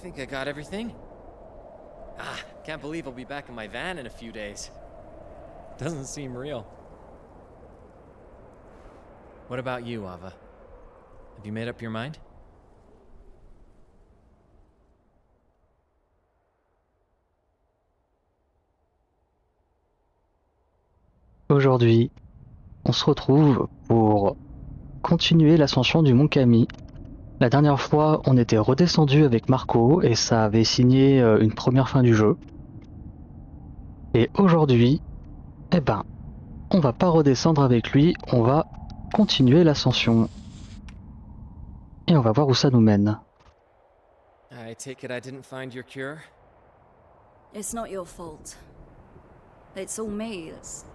think I got everything. Ah, can't believe I'll be back in my van in a few days. Doesn't seem real. What about you, Ava? Have you made up your mind? Aujourd'hui, on se retrouve pour continuer l'ascension du mont Kami. La dernière fois, on était redescendu avec Marco et ça avait signé une première fin du jeu. Et aujourd'hui, eh ben, on va pas redescendre avec lui, on va continuer l'ascension. Et on va voir où ça nous mène. I take it I didn't find your cure? It's not your fault. It's all me. It's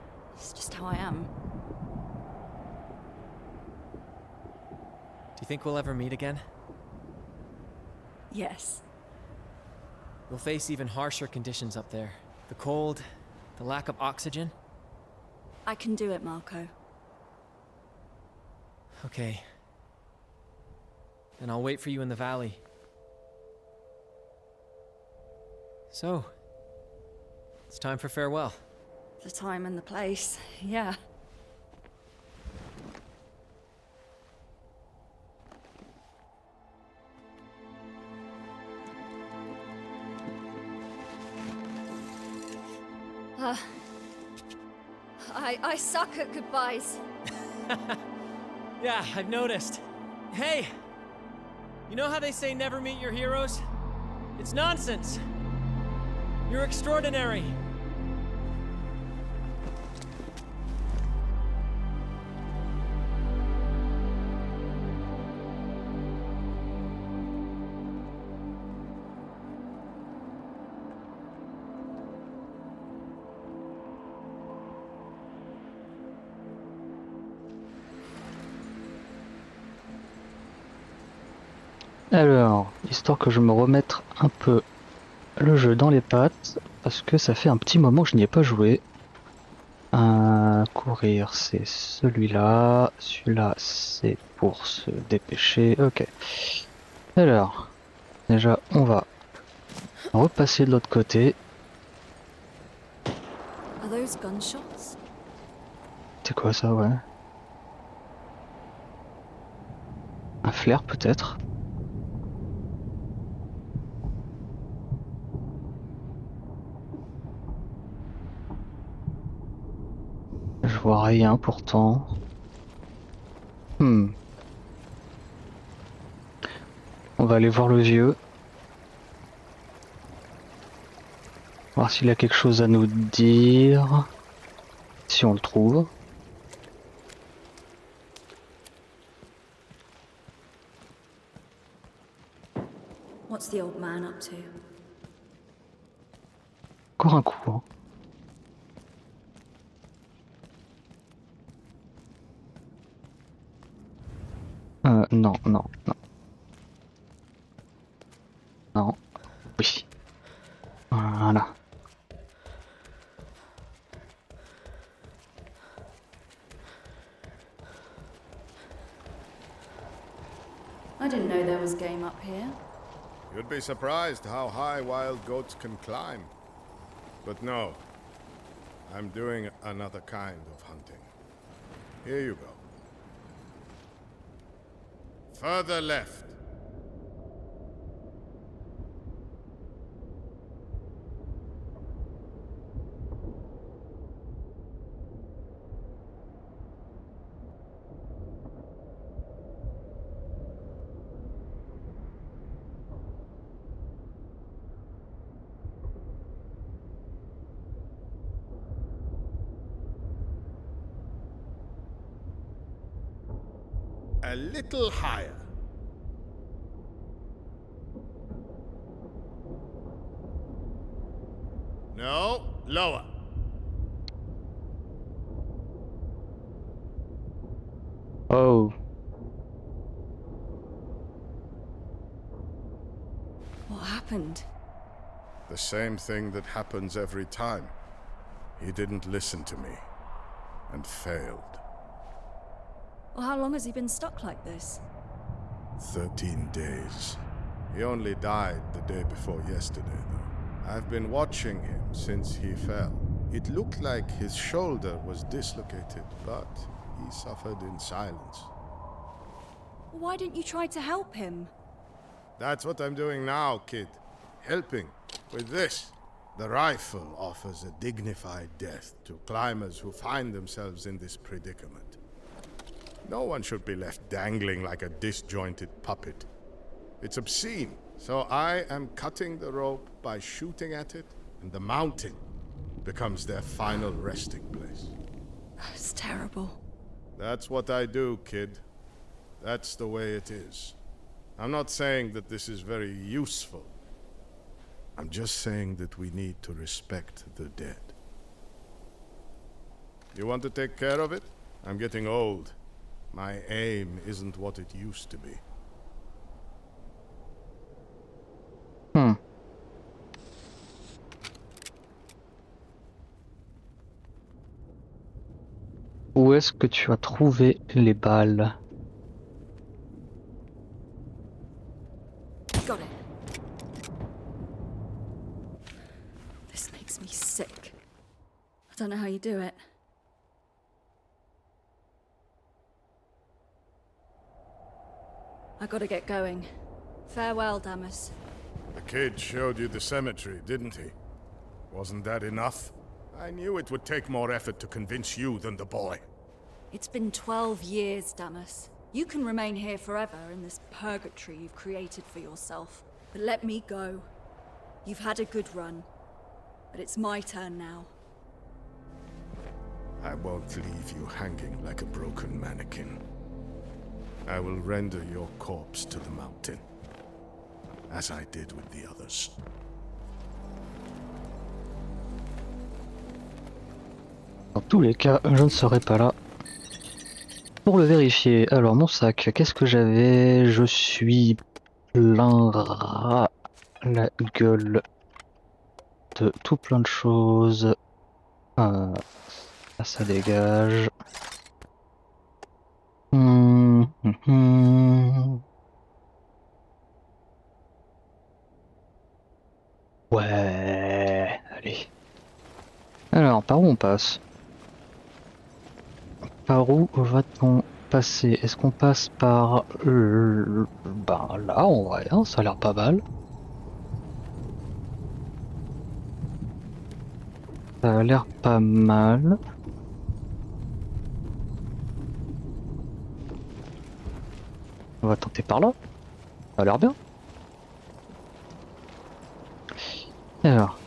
just how I am. Do you think we'll ever meet again? Yes. We'll face even harsher conditions up there. The cold, the lack of oxygen. I can do it, Marco. Okay. Then I'll wait for you in the valley. So, it's time for farewell. The time and the place, yeah. I suck at goodbyes. Yeah, I've noticed. Hey! You know how they say never meet your heroes? It's nonsense. You're extraordinary. Alors, histoire que je me remette un peu le jeu dans les pattes, parce que ça fait un petit moment que je n'y ai pas joué. Courir, c'est celui-là. Celui-là, c'est pour se dépêcher. Ok. Alors, déjà, on va repasser de l'autre côté. Are those gunshots? C'est quoi ça, ouais? Un flair, peut-être? Je vois rien pourtant. On va aller voir le vieux. Voir s'il a quelque chose à nous dire. Si on le trouve. What's the old man up to? Encore un coup. Hein. Non, non, non. Non. Oui. Voilà. I didn't know there was game up here. You'd be surprised how high wild goats can climb. But no, I'm doing another kind of hunting. Here you go. Further left. A little higher. No, lower. Oh. What happened? The same thing that happens every time. He didn't listen to me and failed. Well, how long has he been stuck like this? 13 days. He only died the day before yesterday, though. I've been watching him since he fell. It looked like his shoulder was dislocated, but he suffered in silence. Why didn't you try to help him? That's what I'm doing now, kid. Helping with this. The rifle offers a dignified death to climbers who find themselves in this predicament. No one should be left dangling like a disjointed puppet. It's obscene, so I am cutting the rope by shooting at it, and the mountain becomes their final resting place. It's terrible. That's what I do, kid. That's the way it is. I'm not saying that this is very useful. I'm just saying that we need to respect the dead. You want to take care of it? I'm getting old. My aim isn't what it used to be. Où est-ce que tu as trouvé les balles? Got it. This makes me sick. I don't know how you do it. I gotta get going. Farewell, Damas. The kid showed you the cemetery, didn't he? Wasn't that enough? I knew it would take more effort to convince you than the boy. It's been 12 years, Damas. You can remain here forever in this purgatory you've created for yourself. But let me go. You've had a good run. But it's my turn now. I won't leave you hanging like a broken mannequin. I will render your corpse to the mountain, as I did with the others. Dans tous les cas, je ne serai pas là pour le vérifier. Alors, mon sac, qu'est-ce que j'avais? Je suis plein la gueule de tout plein de choses. Là, ça dégage. Ouais, allez. Alors, par où on passe? Par où va-t-on passer? Est-ce qu'on passe par... Ben là, en vrai, hein, ça a l'air pas mal. Ça a l'air pas mal. On va tenter par là. Ça a l'air bien. Alors.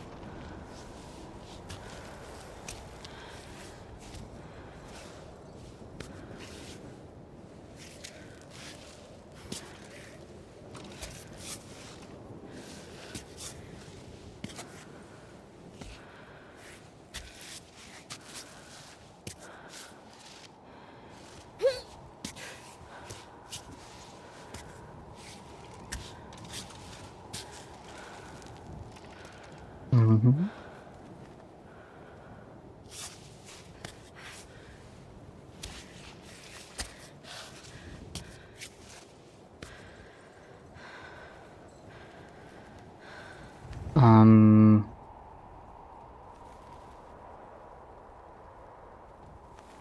Mhm.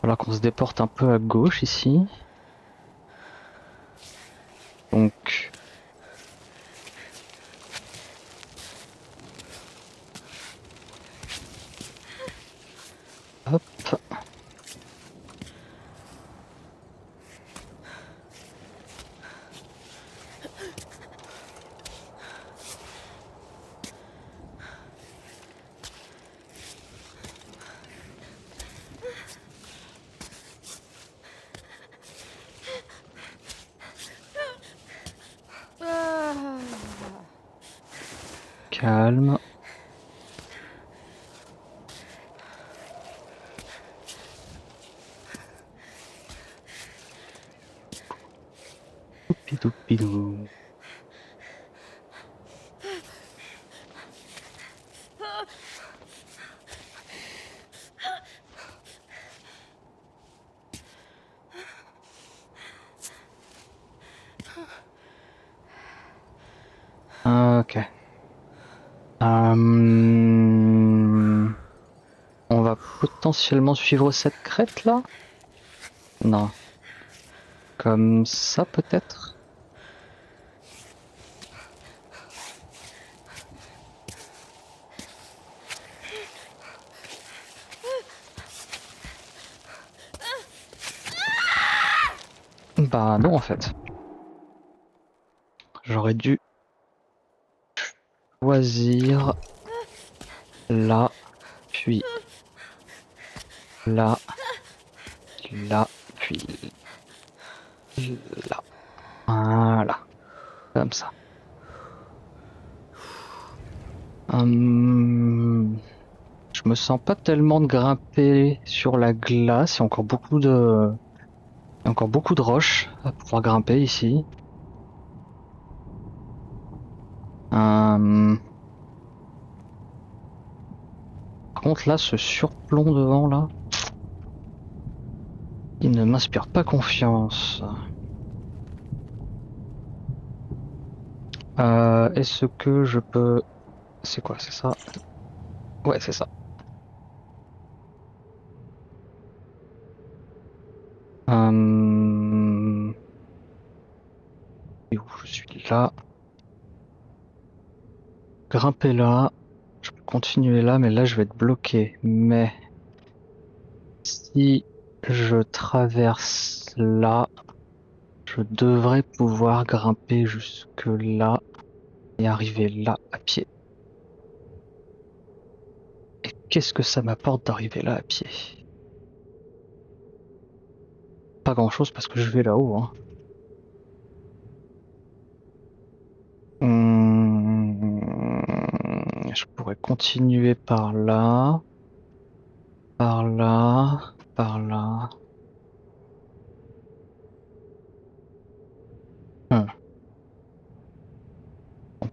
Voilà qu'on se déporte un peu à gauche ici. Donc... Hop. Calme. Oupidou pidou. Ok. On va potentiellement suivre cette crête là? Non. Comme ça peut-être? Bah non en fait. J'aurais dû choisir là, puis là, là, puis là. Voilà. Comme ça. Je me sens pas tellement de grimper sur la glace. Il y a encore beaucoup de roches à pouvoir grimper ici. Par contre là, ce surplomb devant là, il ne m'inspire pas confiance. Est-ce que je peux... C'est quoi, c'est ça? Ouais, c'est ça. Et où je suis là. Grimper là. Je peux continuer là, mais là je vais être bloqué. Mais si je traverse là, je devrais pouvoir grimper jusque là et arriver là à pied. Et qu'est-ce que ça m'apporte d'arriver là à pied? Pas grand-chose parce que je vais là-haut, hein. Je pourrais continuer par là, par là, par là. Bon,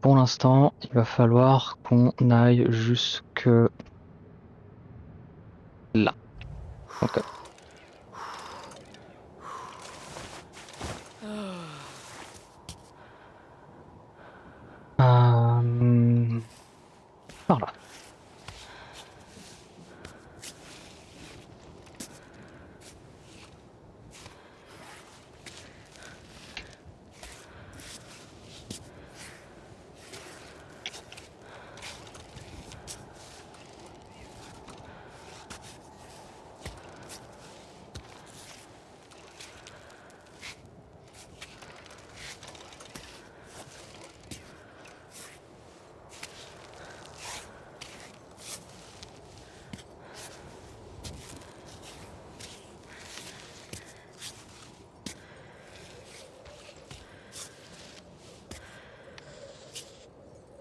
pour l'instant, il va falloir qu'on aille jusque là. Ok. Par là.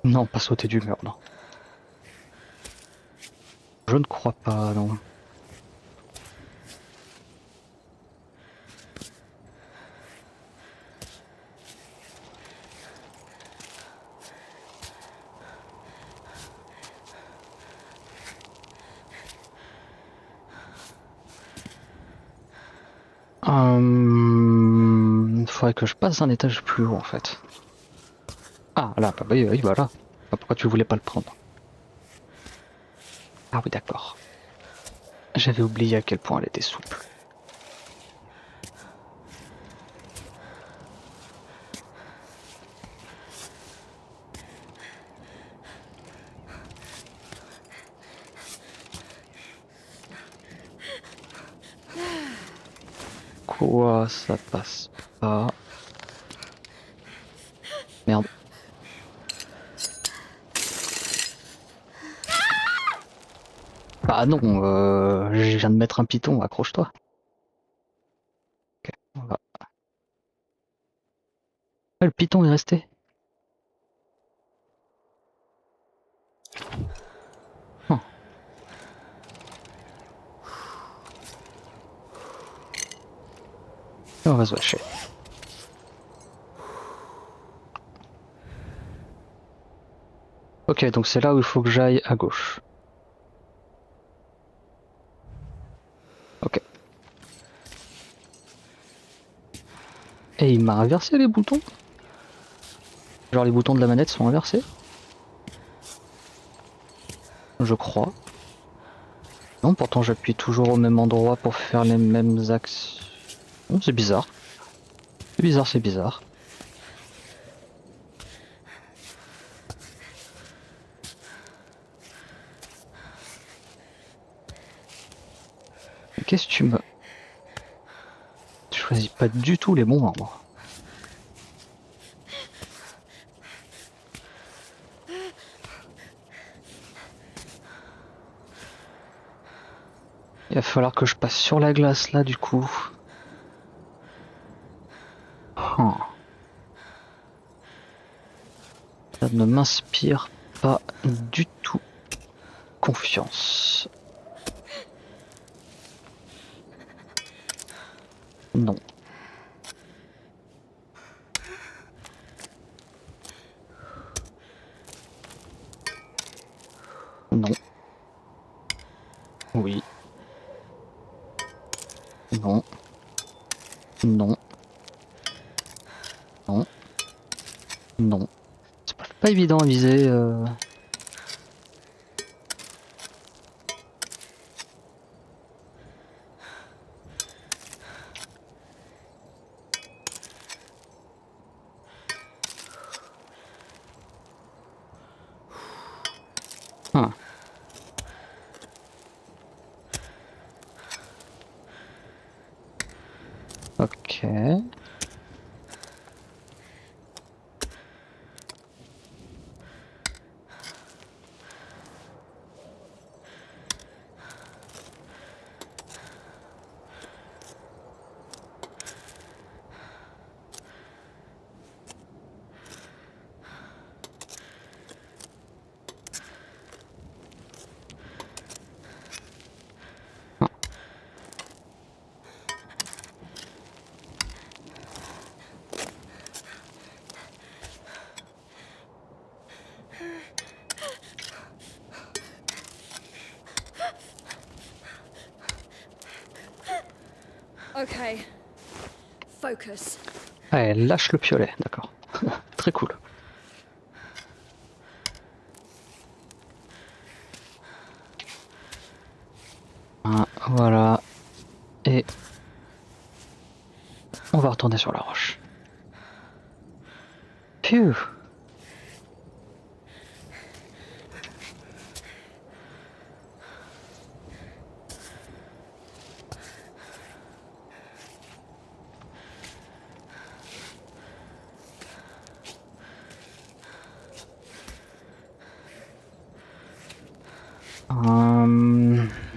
Non, pas sauter du mur, non. Je ne crois pas, non. Faudrait que je passe un étage plus haut en fait. Ah là, bah oui, oui, voilà. Ah, pourquoi tu voulais pas le prendre? Ah oui, d'accord. J'avais oublié à quel point elle était souple. Quoi, ça passe pas? Merde. Ah non, je viens de mettre un piton, accroche-toi. Ok, on va. Ah, le piton est resté. Oh. Et on va se vacher. Ok, donc c'est là où il faut que j'aille à gauche. Ok. Et il m'a inversé les boutons? Genre les boutons de la manette sont inversés? Je crois. Non, pourtant j'appuie toujours au même endroit pour faire les mêmes actions. Oh, c'est bizarre. C'est bizarre, c'est bizarre. Qu'est-ce que tu me... Tu choisis pas du tout les bons membres. Il va falloir que je passe sur la glace là du coup. Oh. Ça ne m'inspire pas du tout confiance. Non. Non. Oui. Non. Non. Non. Non. C'est pas évident à viser. Ah. Ok. Okay. Focus. Ah, elle lâche le piolet, d'accord. Très cool. Ah, voilà. Et on va retourner sur la roche. Phew.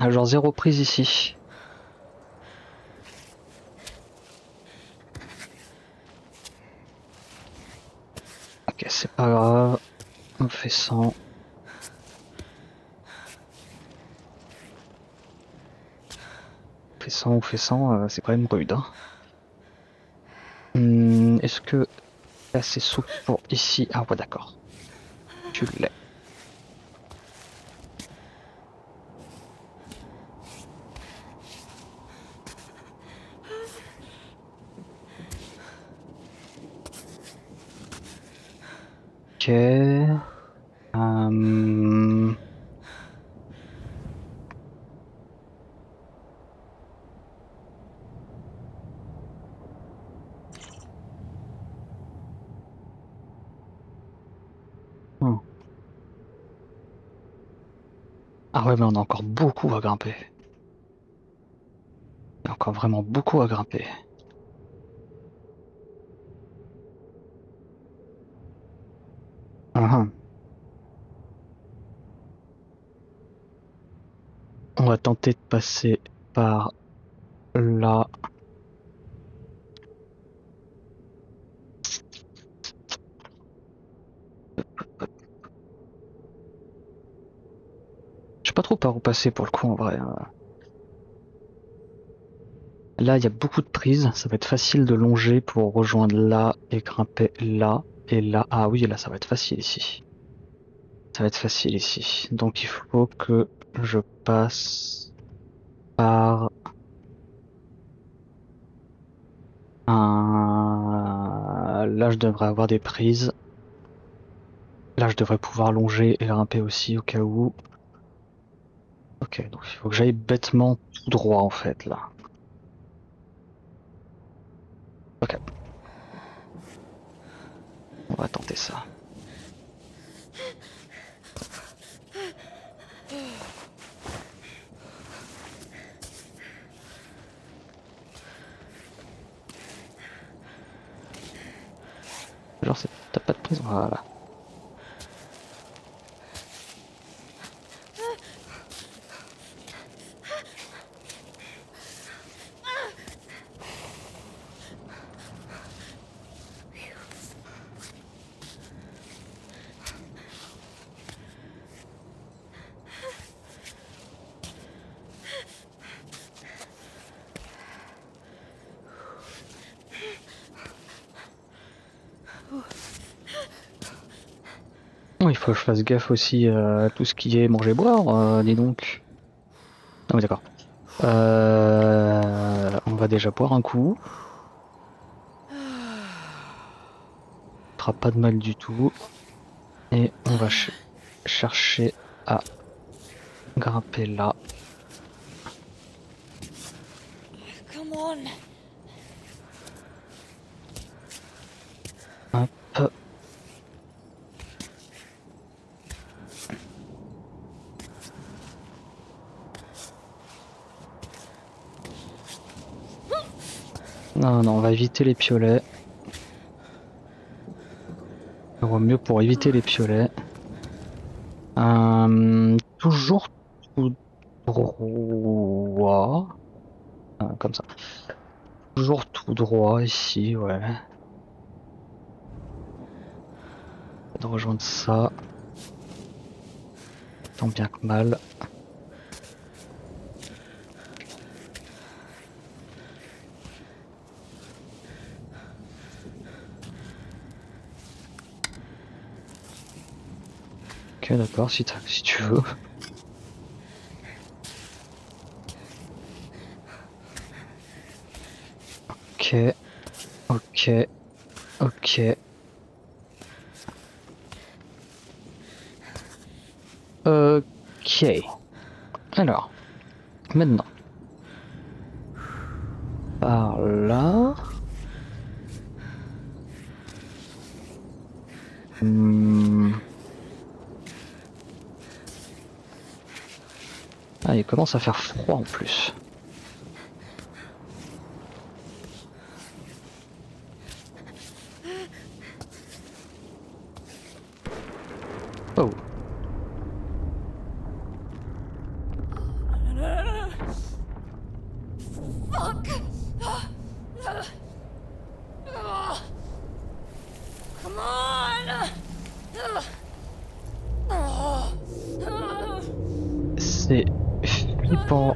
Genre zéro prise ici. Ok, c'est pas grave. On fait 100. On fait 100, on fait 100, c'est quand même rude. Hein. Est-ce que c'est assez souple pour ici? Ah ouais, d'accord. Tu l'es. Ok. Hmm. Ah ouais, mais on a encore beaucoup à grimper. Il y a encore vraiment beaucoup à grimper. Uhum. On va tenter de passer par là. Je sais pas trop par où passer pour le coup en vrai. Hein. Là, il y a beaucoup de prises. Ça va être facile de longer pour rejoindre là et grimper là et là. Ah oui, là, ça va être facile ici. Ça va être facile ici. Donc il faut que je passe par un... Là, je devrais avoir des prises. je devrais pouvoir longer et grimper aussi au cas où. Ok, donc il faut que j'aille bêtement tout droit en fait là. Ok. On va tenter ça. Genre t'as pas de prison, voilà. Oh, il faut que je fasse gaffe aussi à tout ce qui est manger-boire, dis donc. Ah oui d'accord. On va déjà boire un coup. Ça fera pas de mal du tout. Et on va chercher à grimper là. Come on. Hop. Non, on va éviter les piolets. Ça vaut mieux pour éviter les piolets. Toujours tout droit. Comme ça. Toujours tout droit ici, ouais. De rejoindre ça. Tant bien que mal. Ok, d'accord, si tu veux. Ok, ok, ok. Ok. Alors, maintenant. Par là. Ah, il commence à faire froid en plus. Oh. Fuck! Come on! C'est flippant.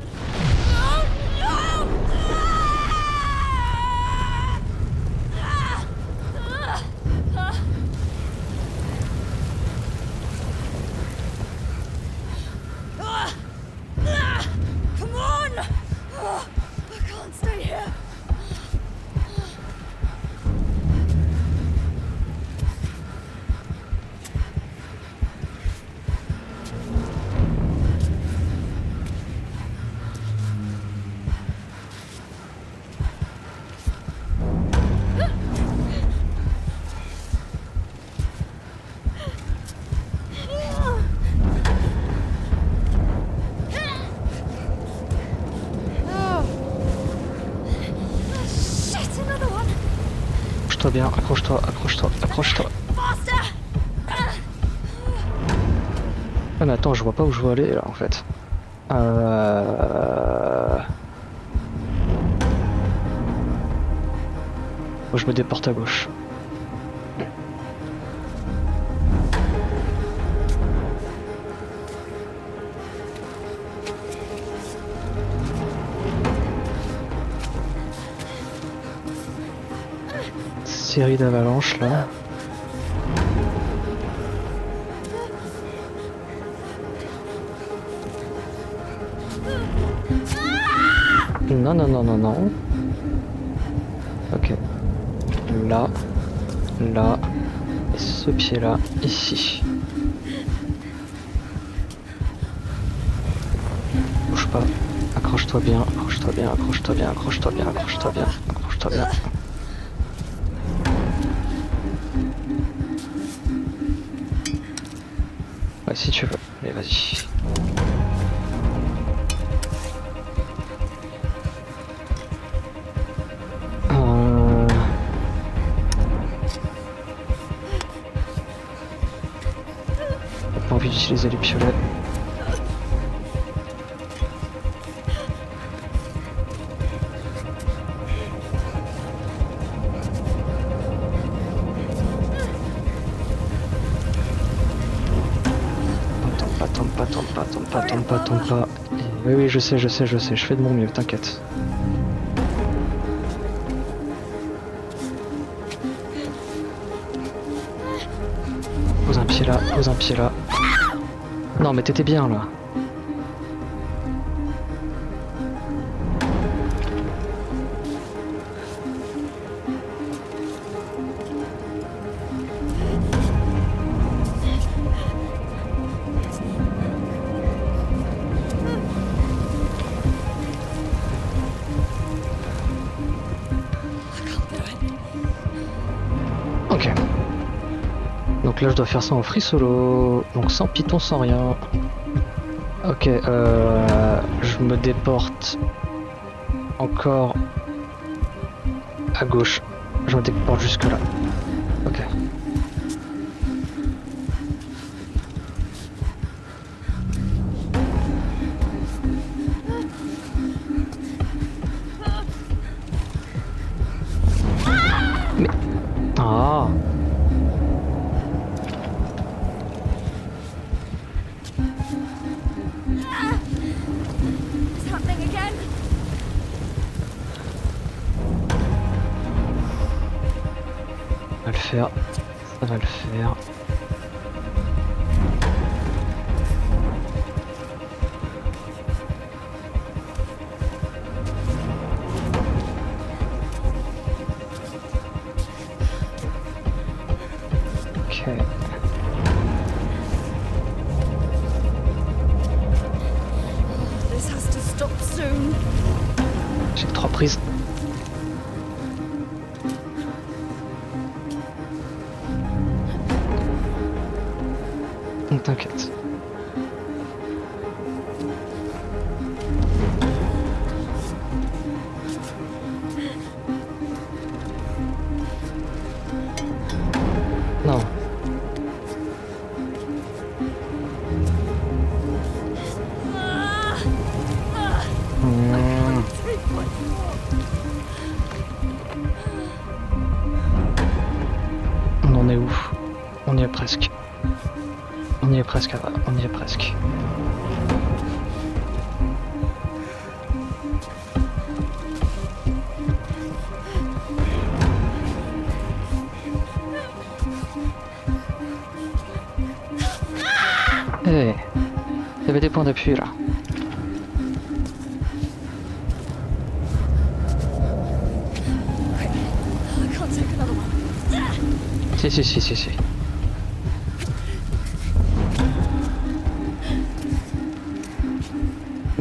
Come on! I can't stay here. Shit, another one! Accroche-toi bien, accroche-toi, accroche-toi, accroche-toi. Faster! Ah mais attends, je vois pas où je veux aller là en fait. Faut que je me déporte à gauche. Série d'avalanches là. Non, non, non, non, non. Ok. Là. Là. Et ce pied là, ici. pas. Accroche-toi bien, accroche-toi bien, accroche-toi bien, accroche-toi bien, accroche-toi bien, accroche-toi bien. Ouais, si tu veux. Allez, vas-y. J'ai pas envie d'utiliser les piolets. Tombe pas. Oui, oui, je sais, je fais de mon mieux, t'inquiète. Pose un pied là, pose un pied là. Non, mais t'étais bien là. Ok. Donc là je dois faire ça en free solo, donc sans piton, sans rien. Ok, je me déporte encore à gauche. Je me déporte jusque là. Ok. Mais... Ah. It's happening again. Ça va le faire. Ça va le faire. Ok. This has to stop soon. J'ai que 3 prises. T'inquiète. Non. On en est où? On y est presque. On y est presque, on y est presque. Eh, il y avait des points d'appui là. I can't take another one.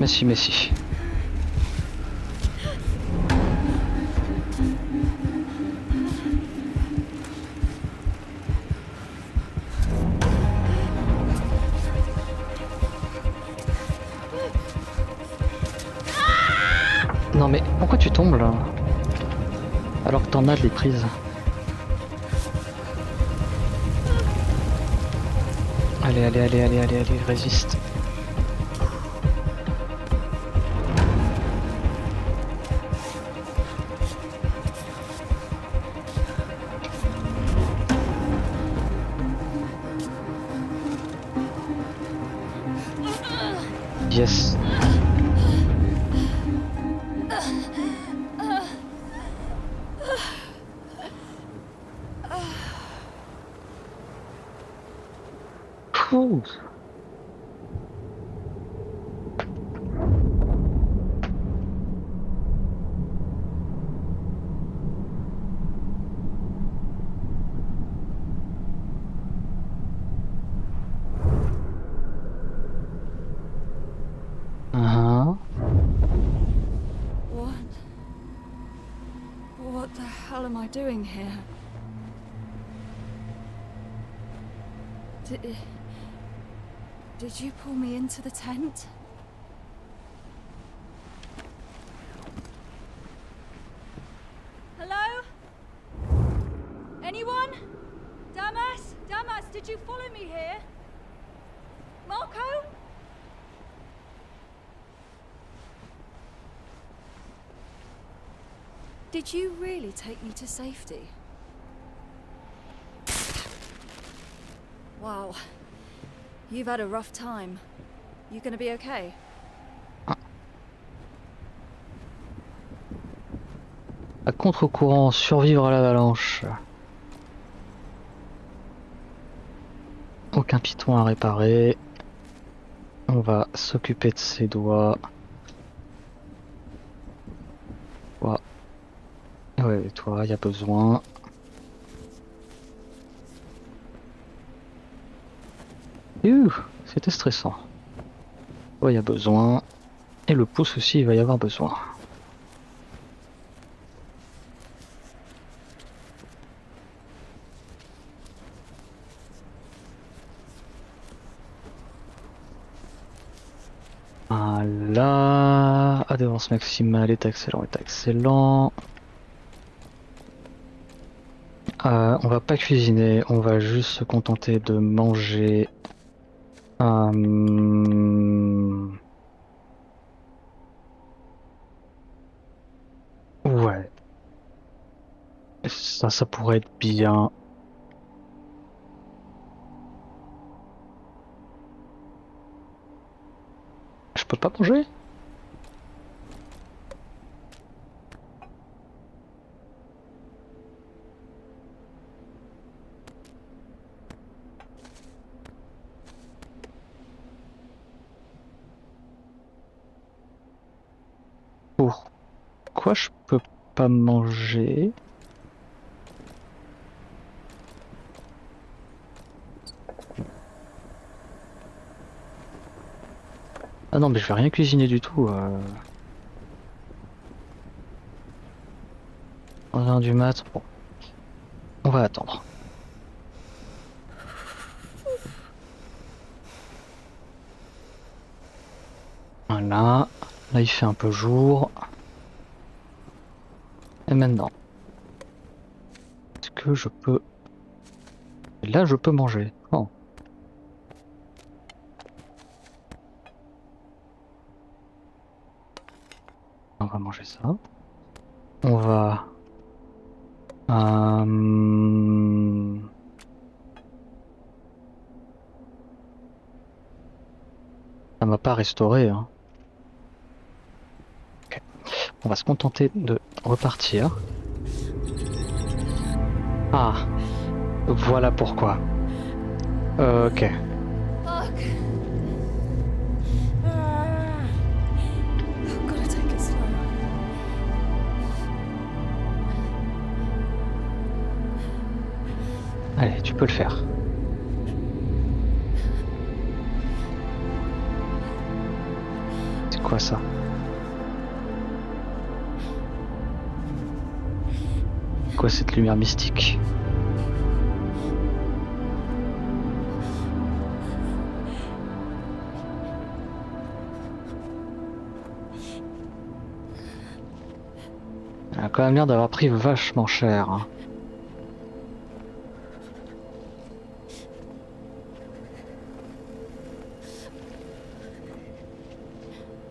Si. Mais si. Non mais pourquoi tu tombes là? Alors que t'en as de les prises. Allez, résiste. Yes. Ouh. doing here? Did you pull me into the tent? Hello? Anyone? Damas? Damas, did you follow me here? Marco? Did you really take me to safety? Wow. You've had a rough time. You gonna be okay? À contre-courant, survivre à l'avalanche. Aucun piton à réparer. On va s'occuper de ses doigts. Toi. Ouais, toi, y a besoin. C'était stressant. Toi, y a besoin. Et le pouce aussi, il va y avoir besoin. Voilà. Adhérence maximale est excellent, est excellent. On va pas cuisiner, on va juste se contenter de manger. Ouais. Ça pourrait être bien. Je peux pas manger? Pourquoi je peux pas manger? Ah non, mais je vais rien cuisiner du tout. 11h du mat, bon. On va attendre. Voilà. Là, il fait un peu jour. Et maintenant, est-ce que je peux... Là, je peux manger. Oh. On va manger ça. On va... Ça m'a pas restauré, hein. Okay. On va se contenter de repartir. Ah, voilà pourquoi. Ok. Fuck. I've gotta take it slow. Allez, tu peux le faire. C'est quoi ça? Quoi cette lumière mystique? Elle a quand même l'air d'avoir pris vachement cher, hein.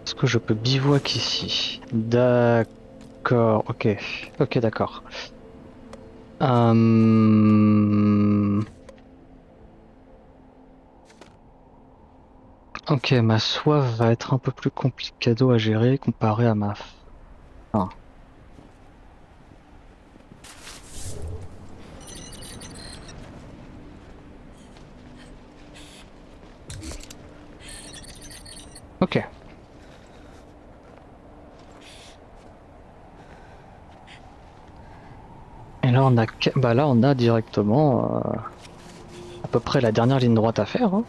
Est-ce que je peux bivouac ici? D'accord, ok. Ok, d'accord. Ok, ma soif va être un peu plus complicado à gérer comparé à ma faim. Ok. Et là on a, bah là on a directement à peu près la dernière ligne droite à faire, hein.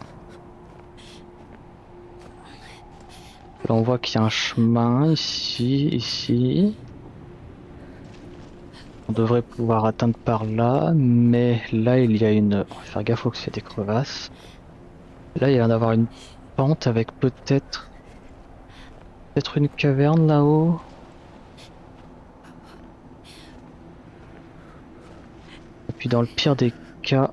Là on voit qu'il y a un chemin ici, ici. On devrait pouvoir atteindre par là, mais là il y a une... On va faire gaffe au qu'il y a des crevasses. Là il y a d'avoir une pente avec peut-être une caverne là-haut. Et puis dans le pire des cas...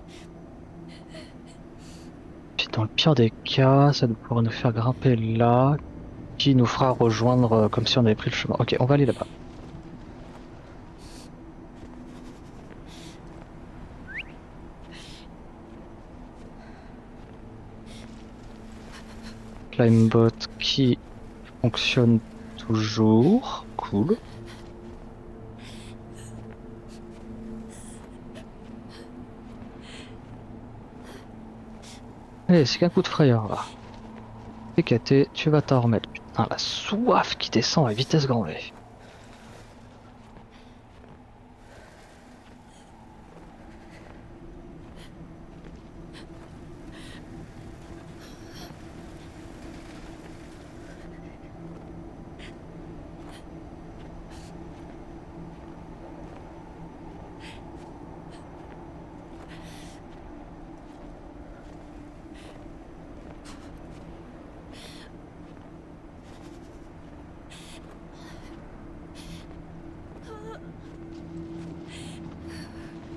ça pourrait nous faire grimper là, qui nous fera rejoindre comme si on avait pris le chemin. Ok, on va aller là-bas. Climbot qui fonctionne toujours. Cool. Allez, c'est qu'un coup de frayeur là. TKT, tu vas t'en remettre. Putain, la soif qui descend à vitesse grand V.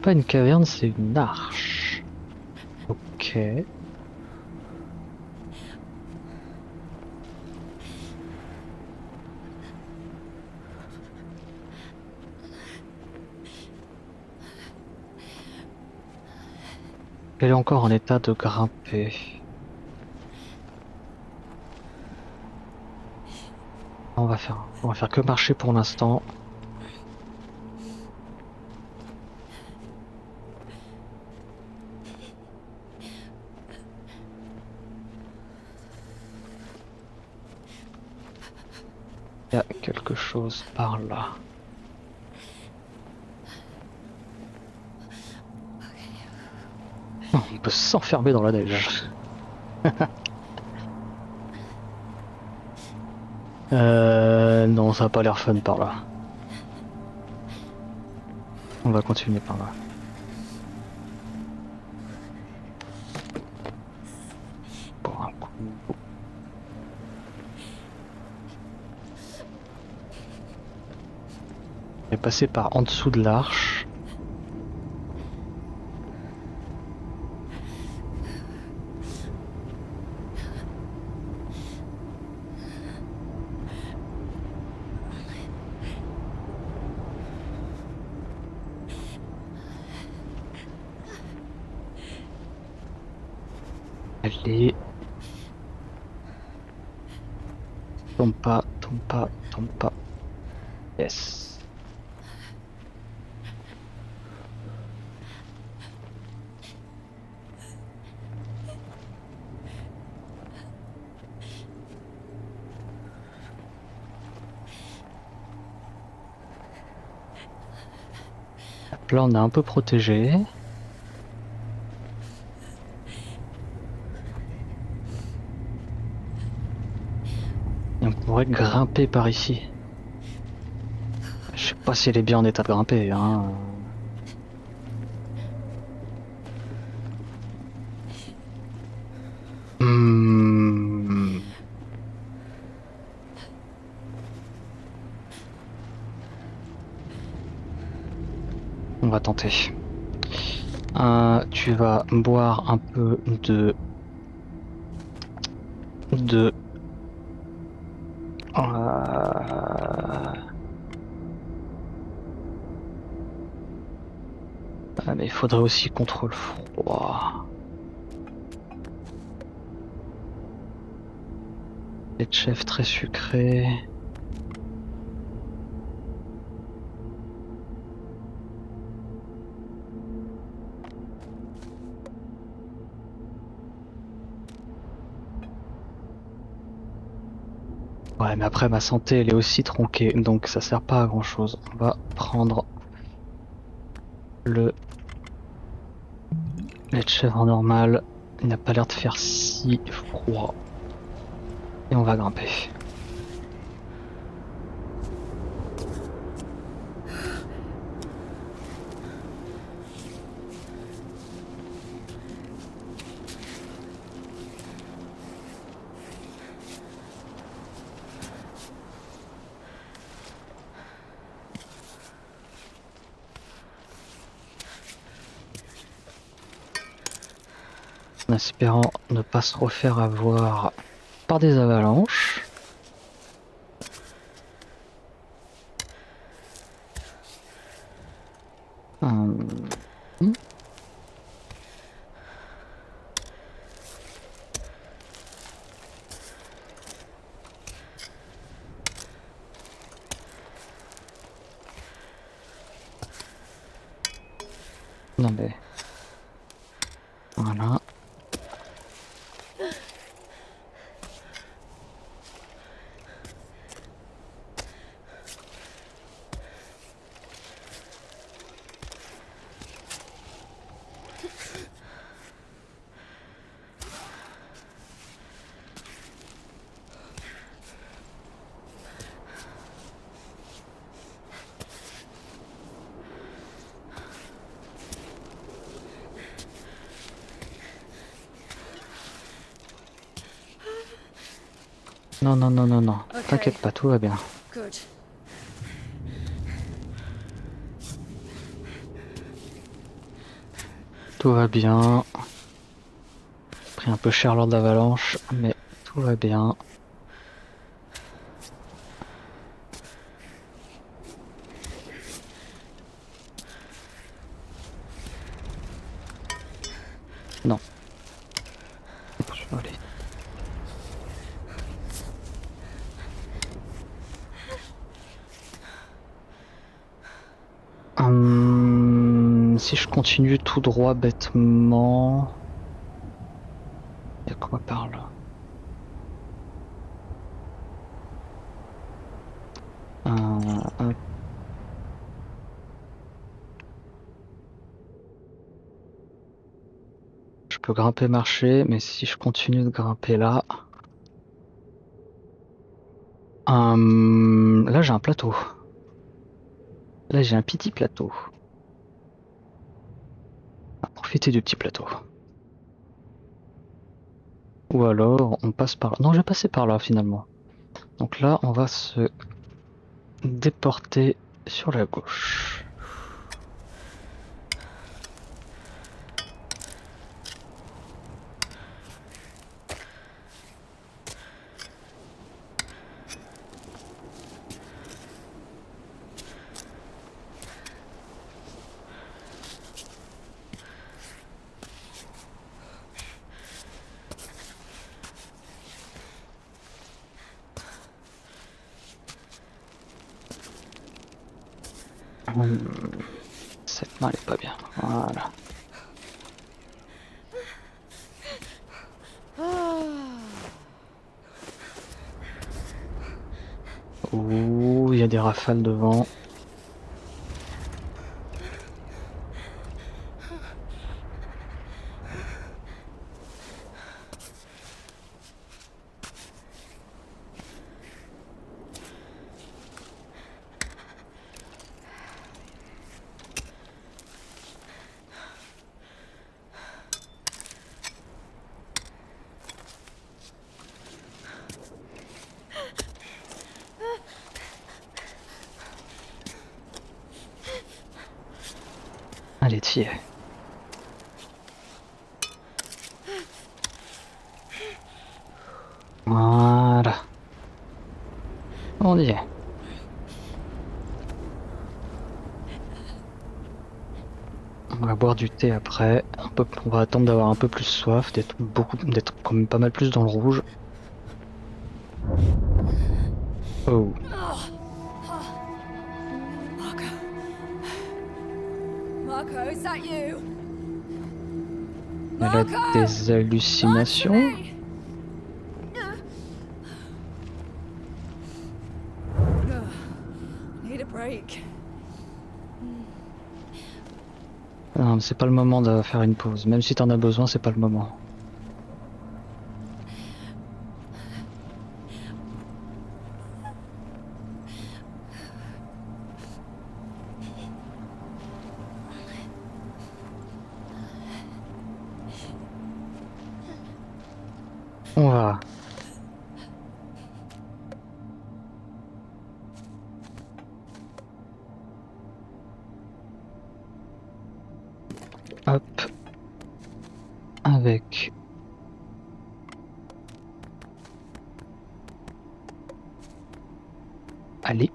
Pas une caverne, c'est une arche. Ok. Elle est encore en état de grimper. On va faire que marcher pour l'instant. Il y a quelque chose par là. On peut s'enfermer dans la neige. Non, ça a pas l'air fun par là. On va continuer par là. Pour un coup. On est passé par en dessous de l'arche. Allez. Tombe pas, tombe pas, tombe pas. Yes. Là on a un peu protégé. Et on pourrait grimper par ici. Je sais pas si elle est bien en état de grimper, hein. On va tenter. Tu vas boire un peu de mais il faudrait aussi contrôle froid. Lait de chèvre très sucré. Ouais, mais après ma santé elle est aussi tronquée, donc ça sert pas à grand chose. On va prendre le lait de chèvre normal. Il n'a pas l'air de faire si froid. Et on va grimper. en espérant ne pas se refaire avoir par des avalanches. Hmm. Non mais... Voilà. Non, non, non, non, non. Ok. T'inquiète pas, tout va bien. Good. Tout va bien. Pris un peu cher lors de l'avalanche, mais tout va bien. Non. Allez. Si je continue tout droit bêtement... Y'a quoi par là? Hop. Je peux grimper marcher, mais si je continue de grimper là... Là j'ai un plateau. Là j'ai un petit plateau. On va profiter du petit plateau. Ou alors on passe par là. Non, je vais passer par là finalement. Donc là on va se déporter sur la gauche. Cette main elle est pas bien. Voilà. Ouh, il y a des rafales devant. Allez, t'y es. Voilà. On y est. On va boire du thé après. On va attendre d'avoir un peu plus soif, d'être quand même pas mal plus dans le rouge. Oh. Marco. Marco, is that you? Elle a des hallucinations. Need a break. Non, mais c'est pas le moment de faire une pause. Même si t'en as besoin, c'est pas le moment. On va. Hop. avec... Allez.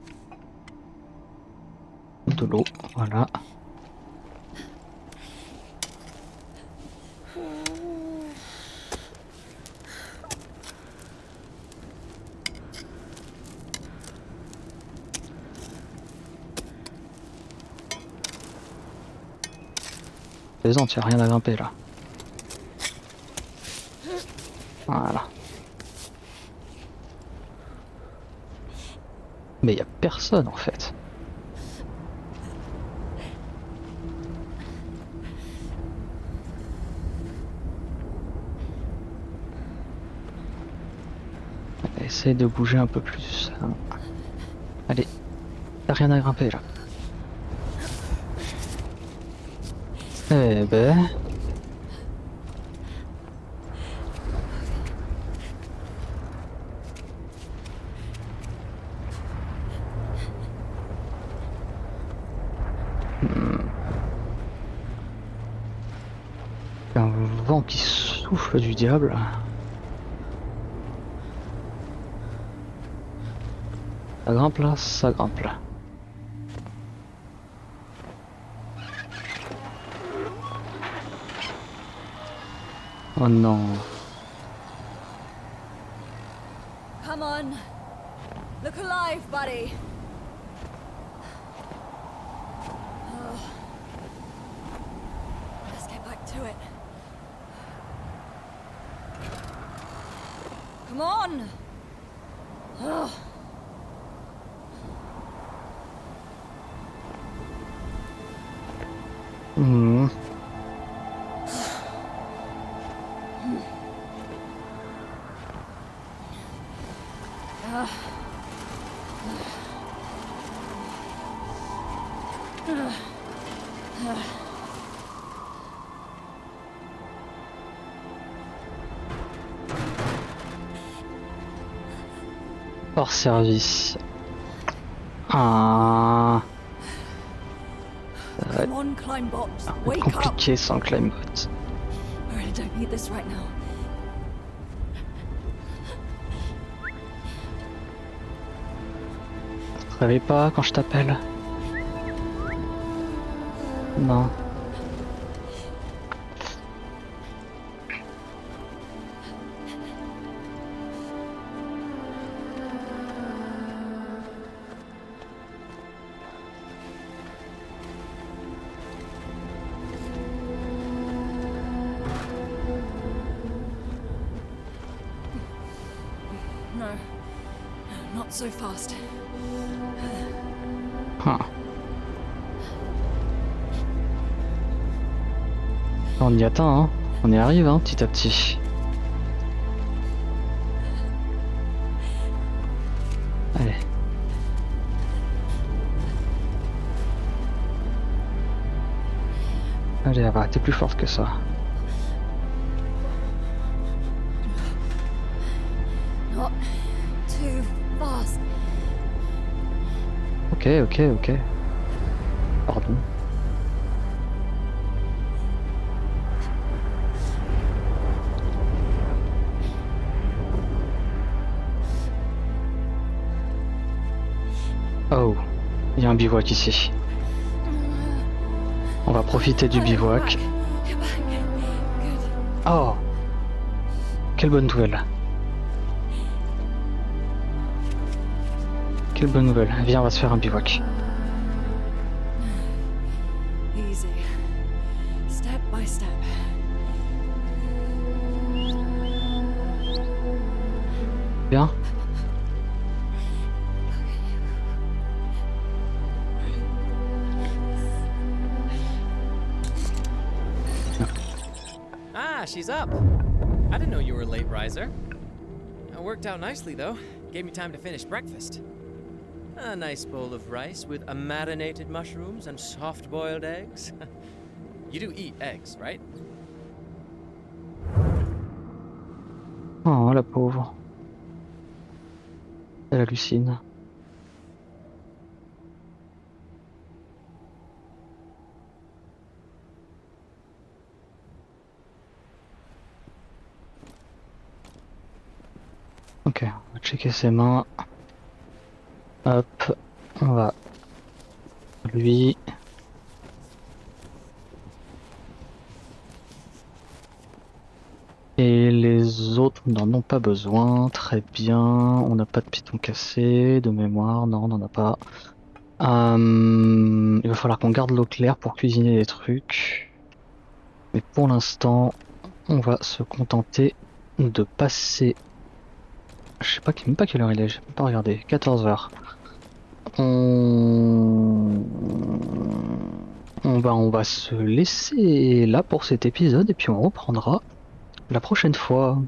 De l'eau, voilà. Plaisante, y'a rien à grimper là. Voilà. Mais y'a personne en fait. Essaye de bouger un peu plus. Allez, t'as rien à grimper là. Eh ben... Un vent qui souffle du diable. Ça grimpe là, ça grimpe là. Oh non. Come on. Look alive, buddy. Oh. Let's get back to it. Come on. Oh. Hmm. Hors service. Ah. Ça va Come on, Climebot. être Wake up. compliqué sans Climebot. I really don't need this right now. Tu te réveilles pas quand je t'appelle? Non. No. Not so fast. Ah. On y atteint, hein. On y arrive, hein, petit à petit. Allez. Allez, Ava, t'es plus forte que ça. Not too fast. Ok. Pardon. Oh, il y a un bivouac ici. On va profiter du bivouac. Get back. Good. Oh, quelle bonne nouvelle. Quelle bonne nouvelle. Viens, on va se faire un bivouac. Easy. Step by step. Bien. Ah, she's up. I didn't know you were a late riser. It worked out nicely, though. Gave me time to finish breakfast. A nice bowl of rice with marinated mushrooms and soft-boiled eggs. You do eat eggs, right? Oh, la pauvre. Elle hallucine. Ok, on va checker ses mains. Hop, on va... Lui... Et les autres n'en ont pas besoin, très bien. On n'a pas de piton cassé, de mémoire, non, on n'en a pas. Il va falloir qu'on garde l'eau claire pour cuisiner des trucs. Mais pour l'instant, on va se contenter de passer... Je sais pas, même pas quelle heure il est, j'ai même pas regardé. 14 heures. On... on va se laisser là pour cet épisode et puis on reprendra la prochaine fois.